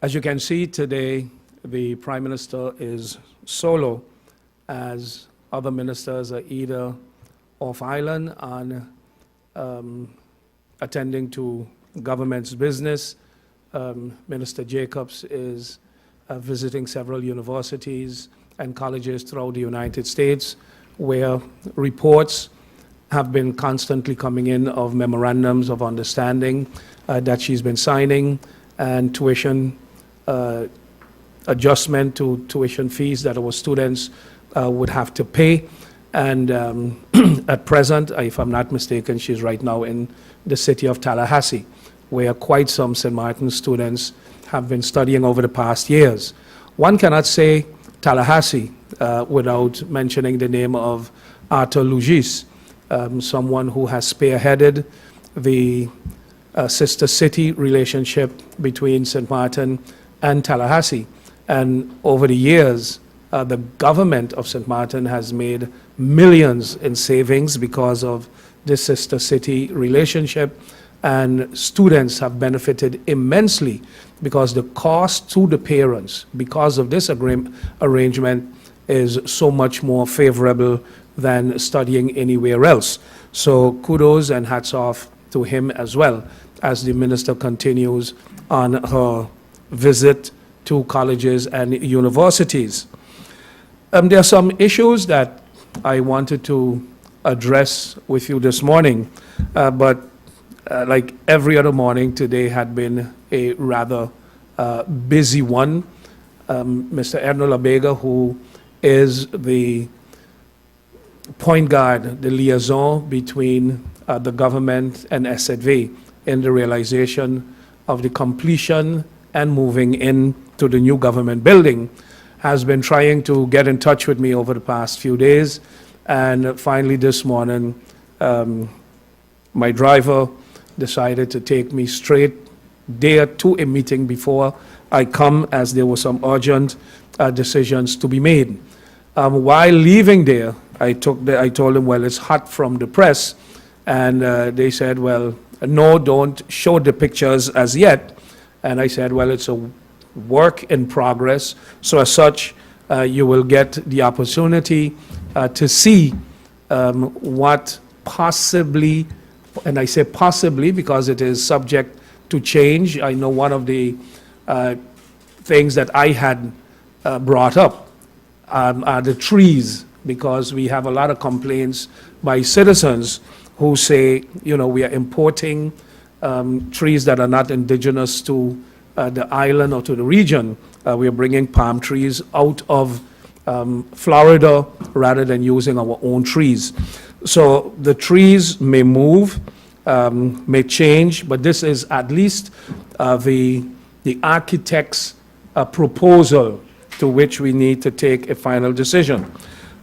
As you can see today, the Prime Minister is solo, as other ministers are either off island and attending to government's business. Minister Jacobs is visiting several universities and colleges throughout the United States, where reports have been constantly coming in of memorandums of understanding that she's been signing, and tuition adjustment to tuition fees that our students would have to pay. And at present, if I'm not mistaken, she's right now in the city of Tallahassee, where quite some St. Martin students have been studying over the past years. One cannot say Tallahassee without mentioning the name of Arthur Lugis, someone who has spearheaded the sister city relationship between St. Martin and Tallahassee. And over the years, the government of St. Martin has made millions in savings because of this sister city relationship, and students have benefited immensely because the cost to the parents because of this arrangement is so much more favorable than studying anywhere else. So kudos and hats off to him as well, as the minister continues on her visit to colleges and universities. There are some issues that I wanted to address with you this morning, but like every other morning, today had been a rather busy one. Mr. Edno Labega, who is the point guard, the liaison between the government and SZV in the realization of the completion and moving into the new government building, has been trying to get in touch with me over the past few days. And finally this morning, my driver decided to take me straight there to a meeting before I come, as there were some urgent decisions to be made. While leaving there, I told them, well, it's hot from the press. And they said, well, no, don't show the pictures as yet. And I said, well, it's a work in progress. So as such, you will get the opportunity to see what possibly, and I say possibly because it is subject to change. I know one of the things that I had brought up are the trees, because we have a lot of complaints by citizens who say, you know, we are importing trees that are not indigenous to the island or to the region. We are bringing palm trees out of Florida rather than using our own trees. So the trees may move, may change, but this is at least the architect's proposal to which we need to take a final decision.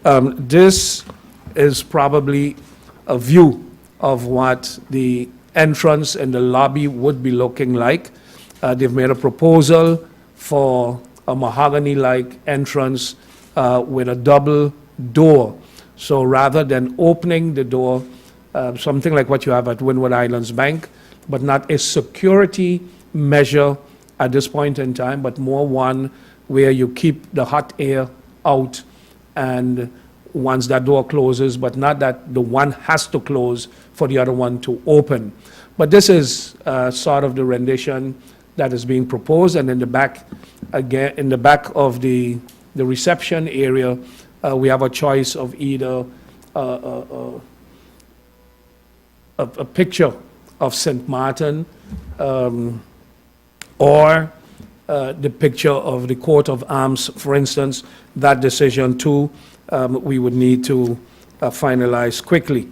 This is probably a view of what the entrance and the lobby would be looking like. They've made a proposal for a mahogany-like entrance with a double door. So rather than opening the door, something like what you have at Windward Islands Bank, but not a security measure at this point in time, but more one where you keep the hot air out, and once that door closes, but not that the one has to close for the other one to open. But this is sort of the rendition that is being proposed. And in the back, again, in the back of the reception area, we have a choice of either a picture of St. Martin or the picture of the coat of arms, for instance. That decision too, we would need to finalize quickly.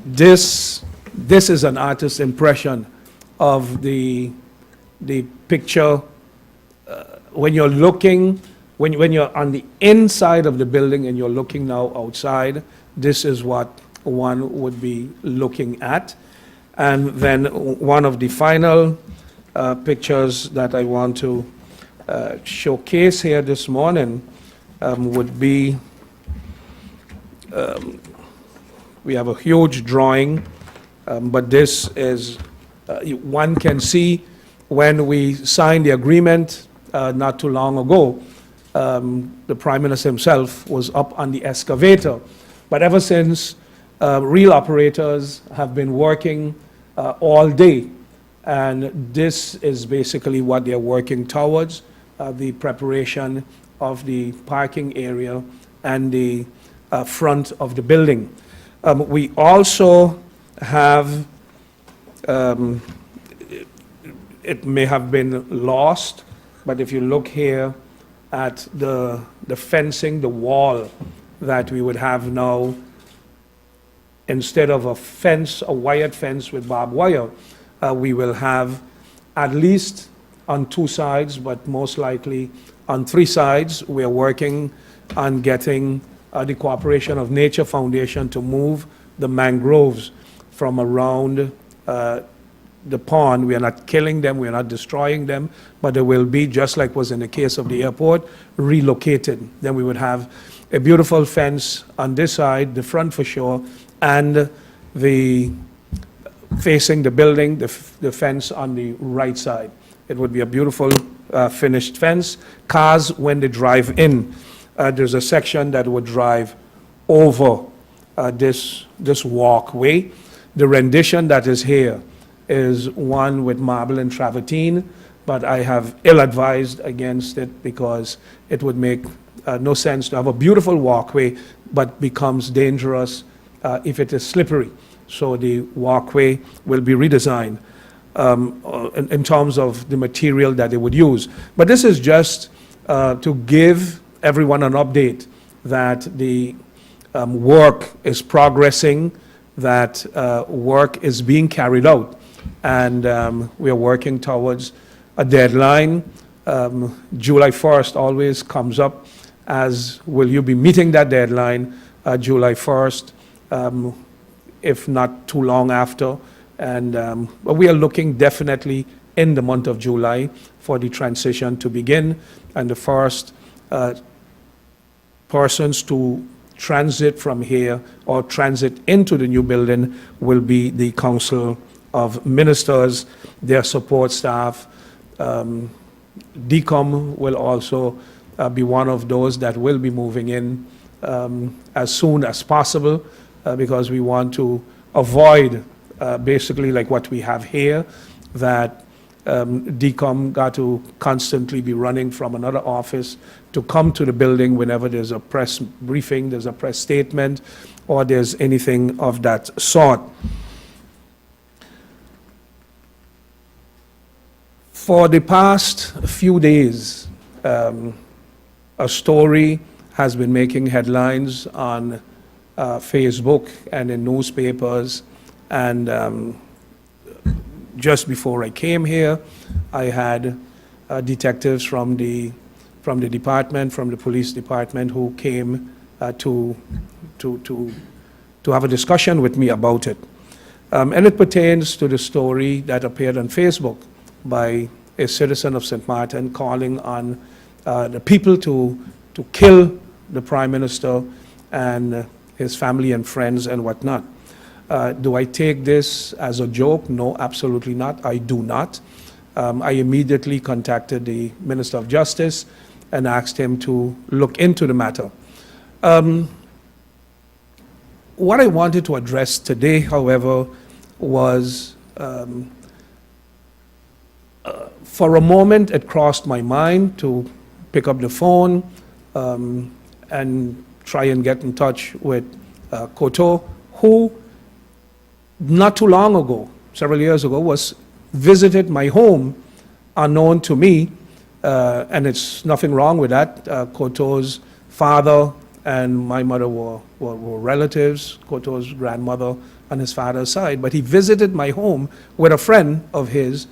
This is an artist's impression of the picture. When you're looking, when you're on the inside of the building and you're looking now outside, this is what one would be looking at. And then one of the final pictures that I want to showcase here this morning would be, we have a huge drawing, but this is one can see when we signed the agreement not too long ago, the Prime Minister himself was up on the excavator. But ever since, real operators have been working all day, and this is basically what they're working towards, the preparation of the parking area and the front of the building. We also have, it may have been lost, but if you look here at the fencing, the wall that we would have now, instead of a fence, a wired fence with barbed wire, we will have at least on 2 sides, but most likely on 3 sides. We are working on getting the cooperation of Nature Foundation to move the mangroves from around the pond. We are not killing them, we are not destroying them, but they will be, just like was in the case of the airport, relocated. Then we would have a beautiful fence on this side, the front for sure, and the facing the building, the fence on the right side. It would be a beautiful finished fence. Cars, when they drive in, there's a section that would drive over this walkway. The rendition that is here is one with marble and travertine, but I have ill-advised against it because it would make no sense to have a beautiful walkway but becomes dangerous if it is slippery. So the walkway will be redesigned in terms of the material that they would use. But this is just to give everyone an update that the work is progressing, that work is being carried out, and we are working towards a deadline. July 1st always comes up as, will you be meeting that deadline July 1st, if not too long after. And but we are looking definitely in the month of July for the transition to begin, and the first persons to transit from here or transit into the new building will be the Council of Ministers, their support staff. DECOM will also be one of those that will be moving in as soon as possible because we want to avoid basically like what we have here, that DECOM got to constantly be running from another office to come to the building whenever there's a press briefing, there's a press statement, or there's anything of that sort. For the past few days, a story has been making headlines on Facebook and in newspapers, and just before I came here, I had detectives from the department, from the police department, who came to have a discussion with me about it. And it pertains to the story that appeared on Facebook by a citizen of St. Martin calling on the people to kill the Prime Minister and his family and friends and whatnot. Do I take this as a joke? No, absolutely not. I do not. I immediately contacted the Minister of Justice and asked him to look into the matter. What I wanted to address today, however, was for a moment it crossed my mind to pick up the phone and try and get in touch with Koto, who not too long ago, several years ago, visited my home unknown to me, and it's nothing wrong with that. Koto's father and my mother were relatives, Koto's grandmother on his father's side, but he visited my home with a friend of his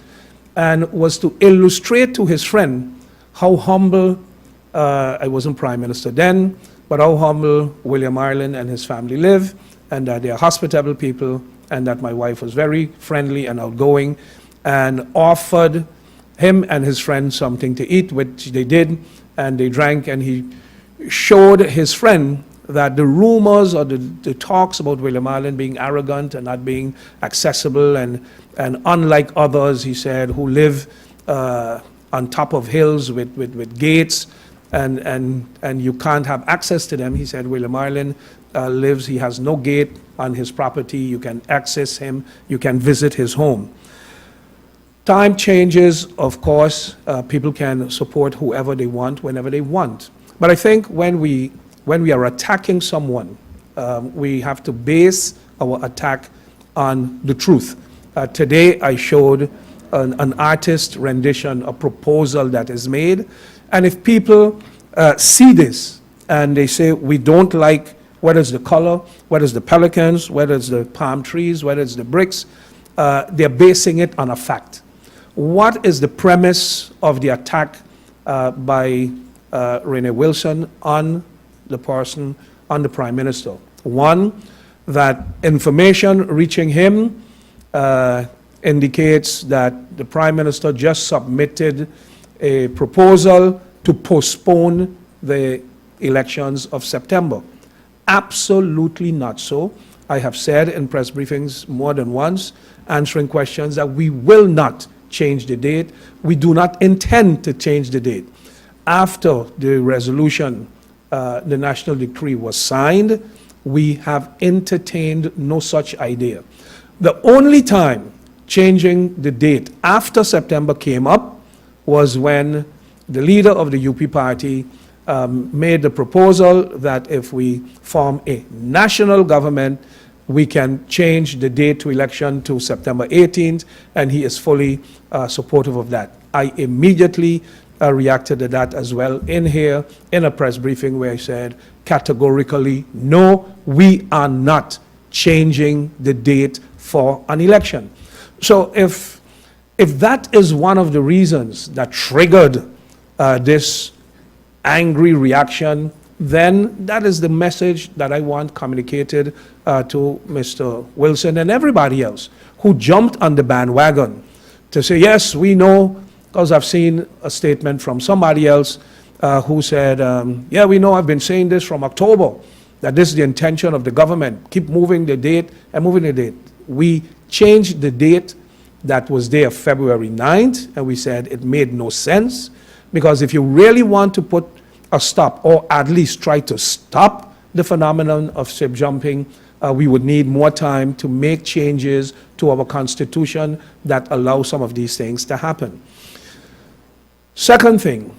and was to illustrate to his friend how humble, I wasn't Prime Minister then, but how humble William Ireland and his family live, and that they are hospitable people, and that my wife was very friendly and outgoing, and offered him and his friend something to eat, which they did, and they drank, and he showed his friend that the rumors or the talks about William Marlin being arrogant and not being accessible and unlike others, he said, who live on top of hills with gates and you can't have access to them. He said William Marlin lives, he has no gate on his property. You can access him, you can visit his home. Time changes, of course. People can support whoever they want, whenever they want. But I think when we are attacking someone, we have to base our attack on the truth. Today I showed an artist rendition, a proposal that is made. And if people see this and they say, we don't like whether it's the color, whether it's the pelicans, whether it's the palm trees, whether it's the bricks, they're basing it on a fact. What is the premise of the attack by Rene Wilson on the person, on the Prime Minister? One, that information reaching him indicates that the Prime Minister just submitted a proposal to postpone the elections of September. Absolutely not so. I have said in press briefings more than once, answering questions, that we will not change the date. We do not intend to change the date. After the resolution, the national decree was signed, we have entertained no such idea. The only time changing the date after September came up was when the leader of the UP party made the proposal that if we form a national government, we can change the date to election to September 18th, and he is fully supportive of that. I immediately reacted to that as well in here in a press briefing where I said categorically, no, we are not changing the date for an election. So if that is one of the reasons that triggered this angry reaction, then that is the message that I want communicated to Mr. Wilson and everybody else who jumped on the bandwagon to say, yes, we know, because I've seen a statement from somebody else who said, yeah, we know, I've been saying this from October, that this is the intention of the government, keep moving the date and moving the date. We changed the date that was there February 9th, and we said it made no sense, because if you really want to put a stop, or at least try to stop the phenomenon of ship jumping, we would need more time to make changes to our constitution that allow some of these things to happen. Second thing,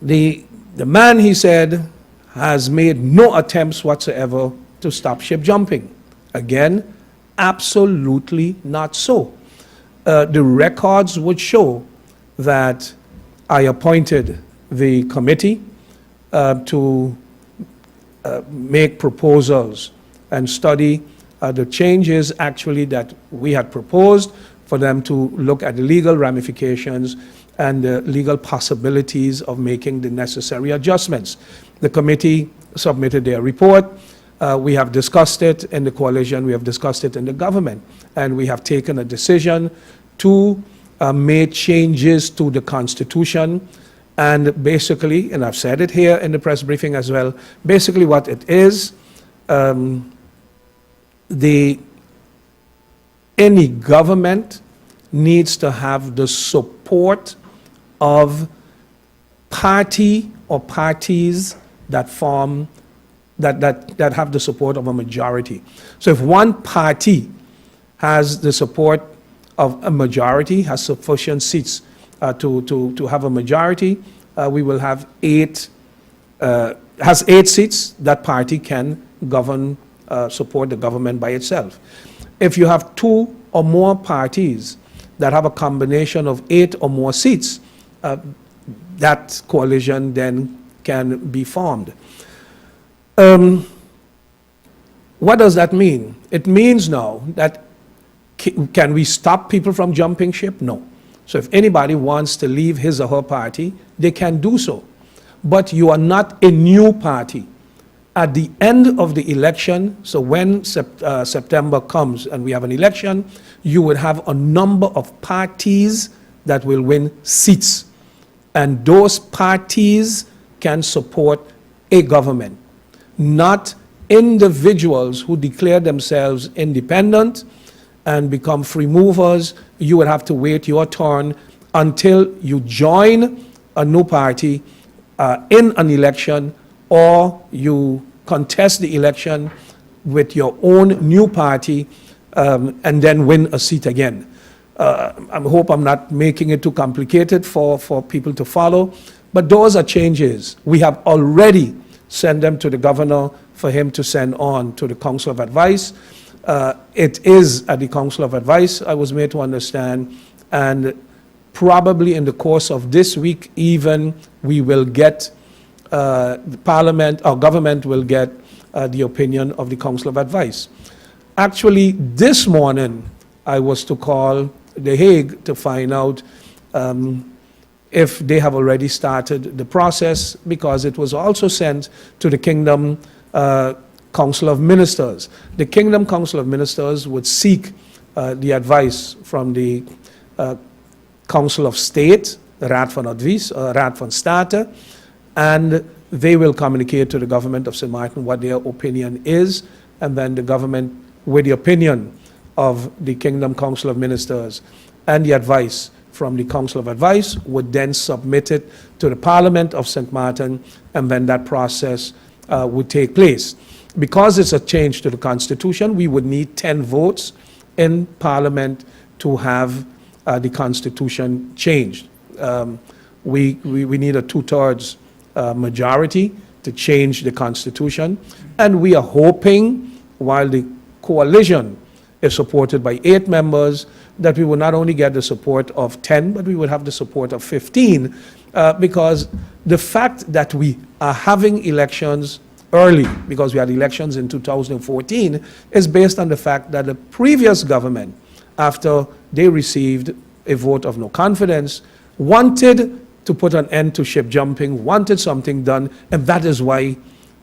the man, he said, has made no attempts whatsoever to stop ship jumping. Again, absolutely not so. The records would show that I appointed the committee to make proposals and study the changes actually that we had proposed, for them to look at the legal ramifications and the legal possibilities of making the necessary adjustments. The committee submitted their report. We have discussed it in the coalition, we have discussed it in the government, and we have taken a decision to make changes to the Constitution. And basically, and I've said it here in the press briefing as well, basically what it is, any government needs to have the support of party or parties that form, that have the support of a majority. So if one party has the support of a majority, has sufficient seats to have a majority, we will have has 8 seats, that party can govern, support the government by itself. If you have 2 or more parties that have a combination of 8 or more seats, that coalition then can be formed. What does that mean? It means now that can we stop people from jumping ship? No. So if anybody wants to leave his or her party, they can do so. But you are not a new party. At the end of the election, so when September comes and we have an election, you would have a number of parties that will win seats. And those parties can support a government, not individuals who declare themselves independent and become free movers. You would have to wait your turn until you join a new party in an election, or you contest the election with your own new party and then win a seat again. I hope I'm not making it too complicated for people to follow, but those are changes. We have already sent them to the governor for him to send on to the Council of Advice. It is at the Council of Advice, I was made to understand, and probably in the course of this week even, we will get the Parliament, or government will get the opinion of the Council of Advice. Actually, this morning, I was to call The Hague to find out if they have already started the process, because it was also sent to the Kingdom Council of Ministers. The Kingdom Council of Ministers would seek the advice from the Council of State, the Raad van Advies, Raad van State, and they will communicate to the government of St. Maarten what their opinion is, and then the government, with the opinion of the Kingdom Council of Ministers and the advice from the Council of Advice, would then submit it to the Parliament of St. Maarten, and then that process would take place. Because it's a change to the Constitution, we would need 10 votes in Parliament to have the Constitution changed. We need a 2/3 majority to change the Constitution, and we are hoping, while the coalition is supported by 8 members, that we will not only get the support of 10, but we will have the support of 15, because the fact that we are having elections early, because we had elections in 2014, is based on the fact that the previous government, after they received a vote of no confidence, wanted to put an end to ship jumping, wanted something done, and that is why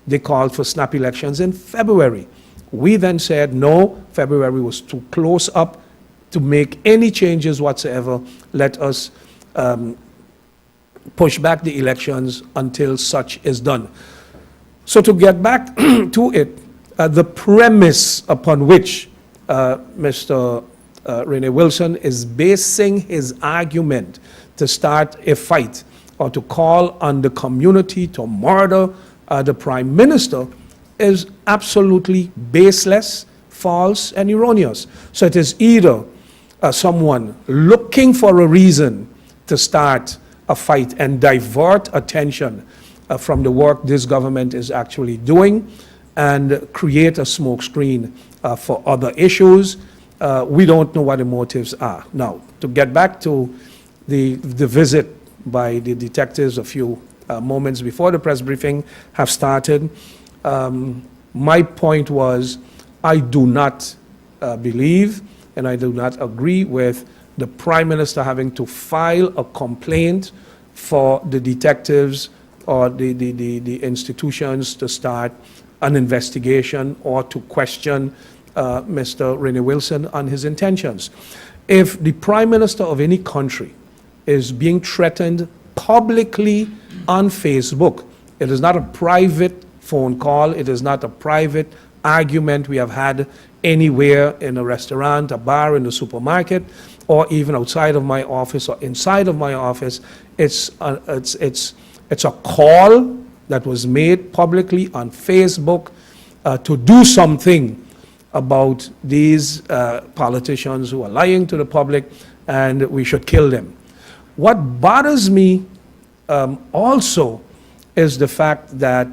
they called for snap elections in February. We then said, no, February was too close up to make any changes whatsoever. Let us push back the elections until such is done. So to get back to it, the premise upon which Mr. Rene Wilson is basing his argument to start a fight or to call on the community to murder the Prime Minister is absolutely baseless, false, and erroneous. So it is either someone looking for a reason to start a fight and divert attention from the work this government is actually doing and create a smokescreen for other issues. We don't know what the motives are. Now, to get back to the visit by the detectives a few moments before the press briefing have started, my point was, I do not believe and I do not agree with the Prime Minister having to file a complaint for the detectives or the institutions to start an investigation or to question Mr. Rene Wilson on his intentions. If the Prime Minister of any country is being threatened publicly on Facebook, it is not a private phone call, it is not a private argument we have had anywhere in a restaurant, a bar, in the supermarket, or even outside of my office or inside of my office. It's a call that was made publicly on Facebook to do something about these politicians who are lying to the public, and we should kill them. What bothers me also is the fact that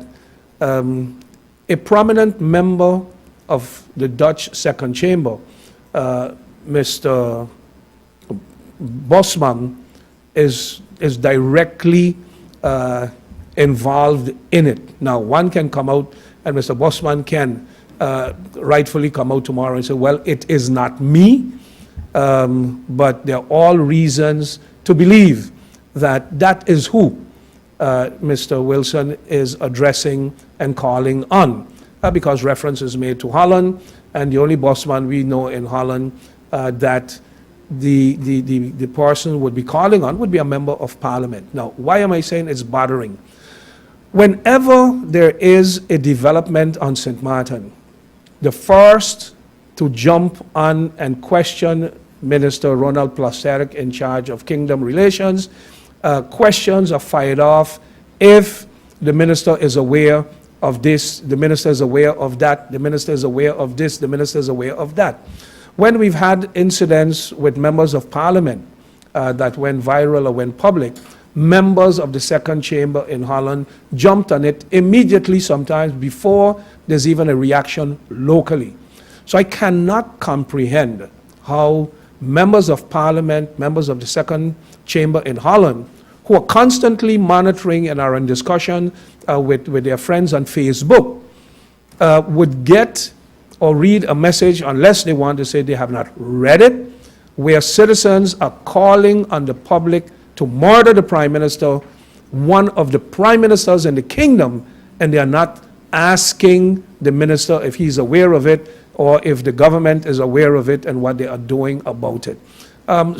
a prominent member of the Dutch Second Chamber, Mr. Bosman, is directly involved in it. Now, one can come out, and Mr. Bosman can rightfully come out tomorrow and say, well, it is not me, but there are all reasons to believe that that is who Mr. Wilson is addressing and calling on, because reference is made to Holland, and the only Bosman we know in Holland that the person would be calling on would be a member of parliament. Now, why am I saying it's bothering? Whenever there is a development on St. Martin, the first to jump on and question Minister Ronald Plasterk in charge of Kingdom Relations, questions are fired off if the minister is aware of this, the minister is aware of that, the minister is aware of this, the minister is aware of that. When we've had incidents with members of parliament that went viral or went public, members of the second chamber in Holland jumped on it immediately, sometimes before there's even a reaction locally. So I cannot comprehend how members of parliament, members of the second chamber in Holland, who are constantly monitoring and are in discussion with their friends on Facebook, would get or read a message unless they want to say they have not read it, where citizens are calling on the public to murder the Prime Minister, one of the Prime Ministers in the kingdom, and they are not asking the minister if he's aware of it or if the government is aware of it and what they are doing about it.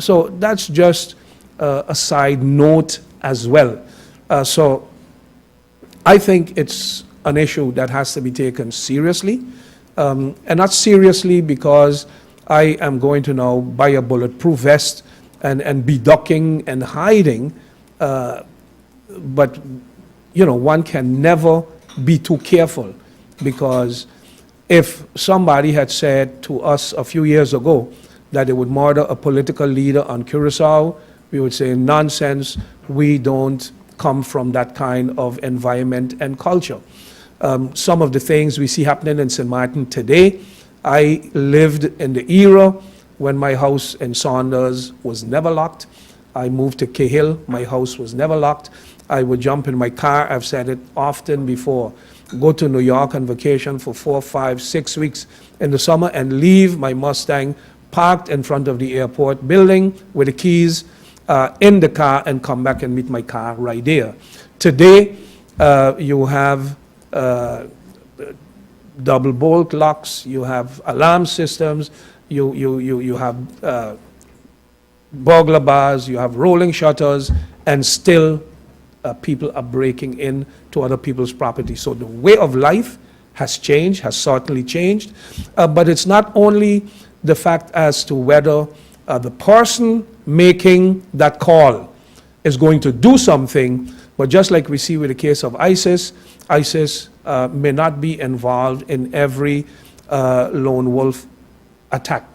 So that's just a side note as well. So I think it's an issue that has to be taken seriously, and not seriously because I am going to now buy a bulletproof vest and be ducking and hiding, but you know, one can never be too careful, because if somebody had said to us a few years ago that they would murder a political leader on Curacao, we would say nonsense, we don't come from that kind of environment and culture. Some of the things we see happening in St. Martin today, I lived in the era when my house in Saunders was never locked. I moved to Cahill, my house was never locked. I would jump in my car, I've said it often before, go to New York on vacation for 4, 5, 6 weeks in the summer and leave my Mustang parked in front of the airport building with the keys in the car and come back and meet my car right there. Today, you have double bolt locks, you have alarm systems, you have burglar bars, you have rolling shutters, and still people are breaking in to other people's property. So the way of life has changed, has certainly changed, but it's not only the fact as to whether the person making that call is going to do something, but just like we see with the case of ISIS, ISIS may not be involved in every lone wolf attack.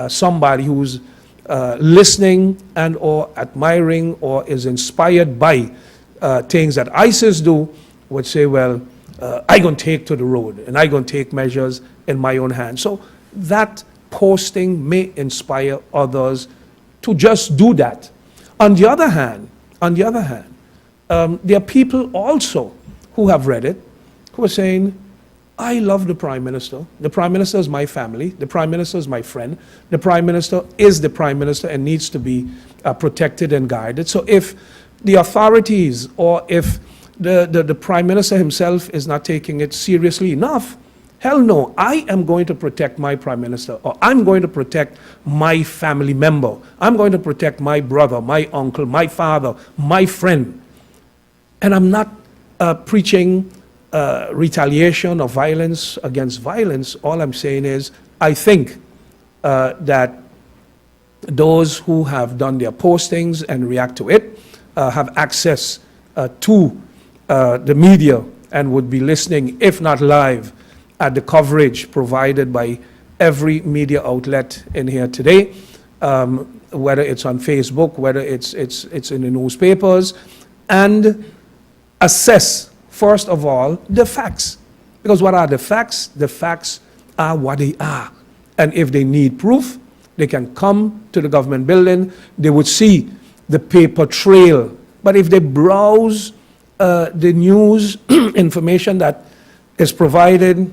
Somebody who's listening and or admiring or is inspired by things that ISIS do would say, well, I'm going to take to the road and I'm going to take measures in my own hand. So that posting may inspire others to just do that. On the other hand, there are people also who have read it, who are saying, I love the Prime Minister. The Prime Minister is my family. The Prime Minister is my friend. The Prime Minister is the Prime Minister and needs to be protected and guided. So if the authorities or if the Prime Minister himself is not taking it seriously enough, hell no, I am going to protect my Prime Minister, or I'm going to protect my family member. I'm going to protect my brother, my uncle, my father, my friend. And I'm not preaching retaliation or violence against violence. All I'm saying is I think that those who have done their postings and react to it have access to the media and would be listening, if not live, at the coverage provided by every media outlet in here today, whether it's on Facebook, whether it's in the newspapers, and assess, first of all, the facts. Because what are the facts? The facts are what they are. And if they need proof, they can come to the government building, they would see the paper trail. But if they browse the news information that is provided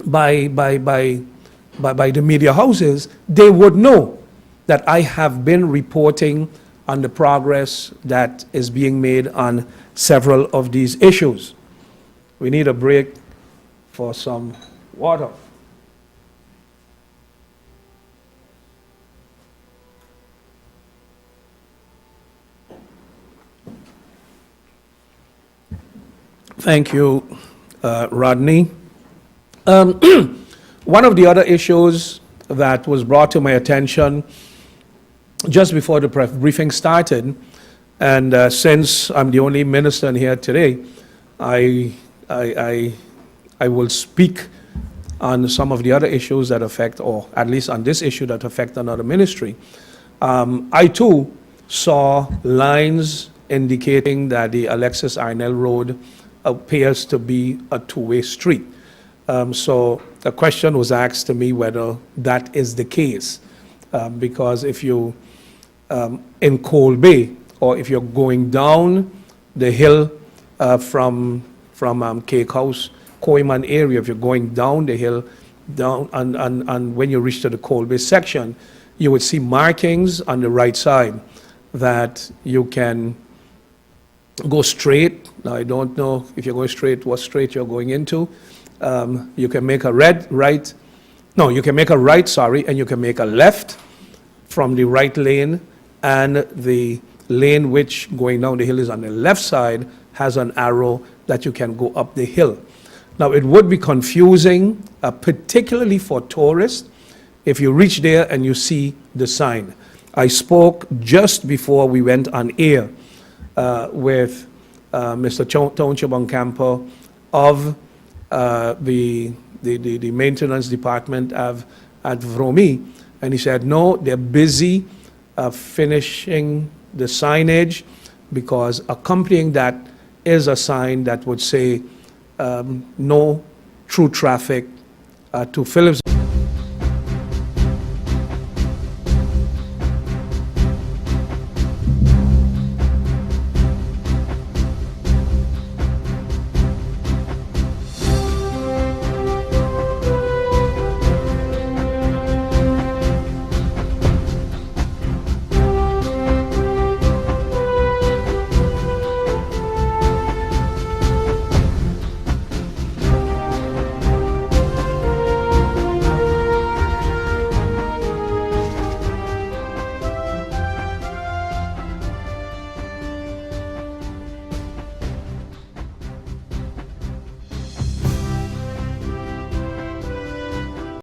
by the media houses, they would know that I have been reporting on the progress that is being made on several of these issues. We need a break for some water. Thank you, Rodney. One of the other issues that was brought to my attention just before the briefing started, and since I'm the only minister in here today, I will speak on some of the other issues that affect, or at least on this issue that affect another ministry. I too saw lines indicating that the Alexis Arnell Road appears to be a two-way street. So the question was asked to me whether that is the case, because if you, in Coal Bay, or if you're going down the hill from Cake House, Koiman area, if you're going down the hill, and when you reach to the Coal Bay section, you would see markings on the right side that you can go straight. Now, I don't know if you're going straight, what straight you're going into. You can make a you can make a right, sorry, and you can make a left from the right lane, and the lane which going down the hill is on the left side has an arrow that you can go up the hill. Now, it would be confusing, particularly for tourists, if you reach there and you see the sign. I spoke just before we went on air with Mr. Township Ocampo of the maintenance department at Vromi, and he said, no, they're busy finishing the signage, because accompanying that is a sign that would say no through traffic to Phillips.